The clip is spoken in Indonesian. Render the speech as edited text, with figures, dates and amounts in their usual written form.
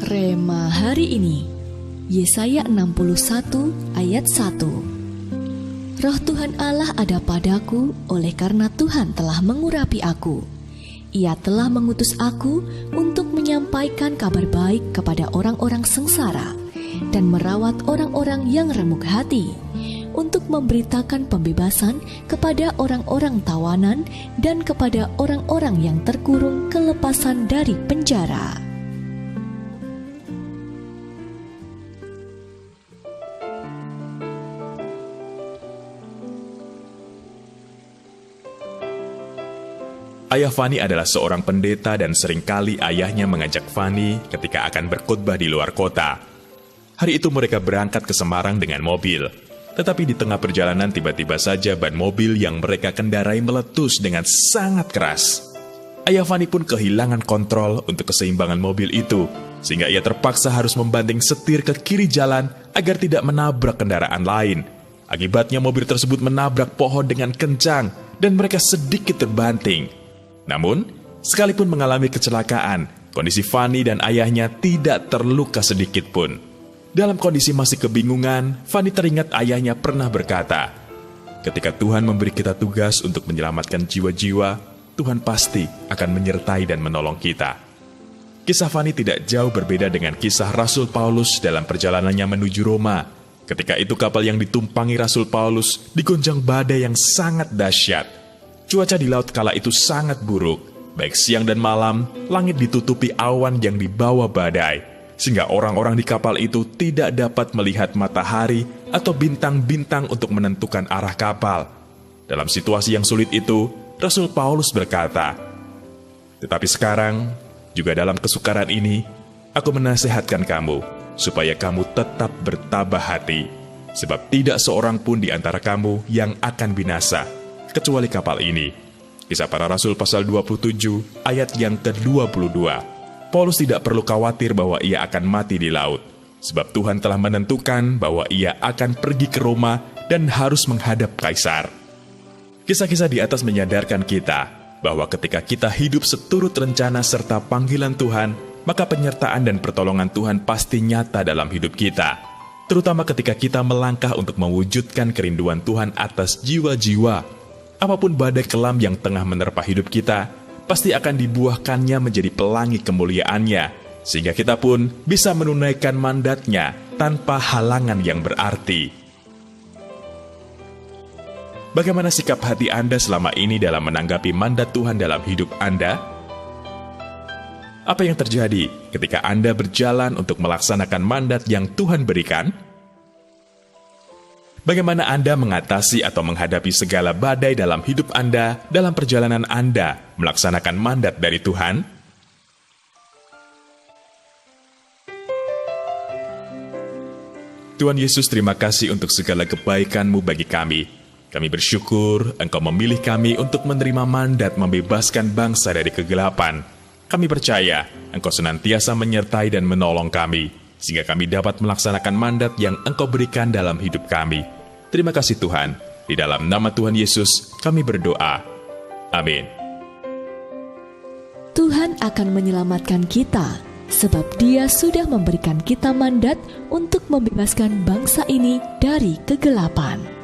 Rema hari ini, Yesaya 61 ayat 1. Roh Tuhan Allah ada padaku, oleh karena Tuhan telah mengurapi aku. Ia telah mengutus aku untuk menyampaikan kabar baik kepada orang-orang sengsara dan merawat orang-orang yang remuk hati, untuk memberitakan pembebasan kepada orang-orang tawanan dan kepada orang-orang yang terkurung kelepasan dari penjara. Ayah Fani adalah seorang pendeta dan seringkali ayahnya mengajak Fani ketika akan berkhotbah di luar kota. Hari itu mereka berangkat ke Semarang dengan mobil. Tetapi di tengah perjalanan tiba-tiba saja ban mobil yang mereka kendarai meletus dengan sangat keras. Ayah Fani pun kehilangan kontrol untuk keseimbangan mobil itu, sehingga ia terpaksa harus membanting setir ke kiri jalan agar tidak menabrak kendaraan lain. Akibatnya mobil tersebut menabrak pohon dengan kencang dan mereka sedikit terbanting. Namun, sekalipun mengalami kecelakaan, kondisi Fani dan ayahnya tidak terluka sedikit pun. Dalam kondisi masih kebingungan, Fani teringat ayahnya pernah berkata, "Ketika Tuhan memberi kita tugas untuk menyelamatkan jiwa-jiwa, Tuhan pasti akan menyertai dan menolong kita." Kisah Fani tidak jauh berbeda dengan kisah Rasul Paulus dalam perjalanannya menuju Roma. Ketika itu kapal yang ditumpangi Rasul Paulus digoncang badai yang sangat dahsyat. Cuaca di laut kala itu sangat buruk. Baik siang dan malam, langit ditutupi awan yang dibawa badai, sehingga orang-orang di kapal itu tidak dapat melihat matahari atau bintang-bintang untuk menentukan arah kapal. Dalam situasi yang sulit itu, Rasul Paulus berkata, "Tetapi sekarang, juga dalam kesukaran ini, aku menasihatkan kamu, supaya kamu tetap bertabah hati, sebab tidak seorang pun di antara kamu yang akan binasa, kecuali kapal ini." Kisah Para Rasul pasal 27 ayat yang ke-22. Paulus tidak perlu khawatir bahwa ia akan mati di laut, sebab Tuhan telah menentukan bahwa ia akan pergi ke Roma dan harus menghadap Kaisar. Kisah-kisah di atas menyadarkan kita bahwa ketika kita hidup seturut rencana serta panggilan Tuhan, maka penyertaan dan pertolongan Tuhan pasti nyata dalam hidup kita, terutama ketika kita melangkah untuk mewujudkan kerinduan Tuhan atas jiwa-jiwa. Apapun badai kelam yang tengah menerpa hidup kita, pasti akan dibuahkannya menjadi pelangi kemuliaannya, sehingga kita pun bisa menunaikan mandatnya tanpa halangan yang berarti. Bagaimana sikap hati Anda selama ini dalam menanggapi mandat Tuhan dalam hidup Anda? Apa yang terjadi ketika Anda berjalan untuk melaksanakan mandat yang Tuhan berikan? Bagaimana Anda mengatasi atau menghadapi segala badai dalam hidup Anda dalam perjalanan Anda melaksanakan mandat dari Tuhan? Tuhan Yesus, terima kasih untuk segala kebaikan-Mu bagi kami. Kami bersyukur Engkau memilih kami untuk menerima mandat membebaskan bangsa dari kegelapan. Kami percaya Engkau senantiasa menyertai dan menolong kami, sehingga kami dapat melaksanakan mandat yang Engkau berikan dalam hidup kami. Terima kasih Tuhan. Di dalam nama Tuhan Yesus, kami berdoa. Amin. Tuhan akan menyelamatkan kita, sebab Dia sudah memberikan kita mandat untuk membebaskan bangsa ini dari kegelapan.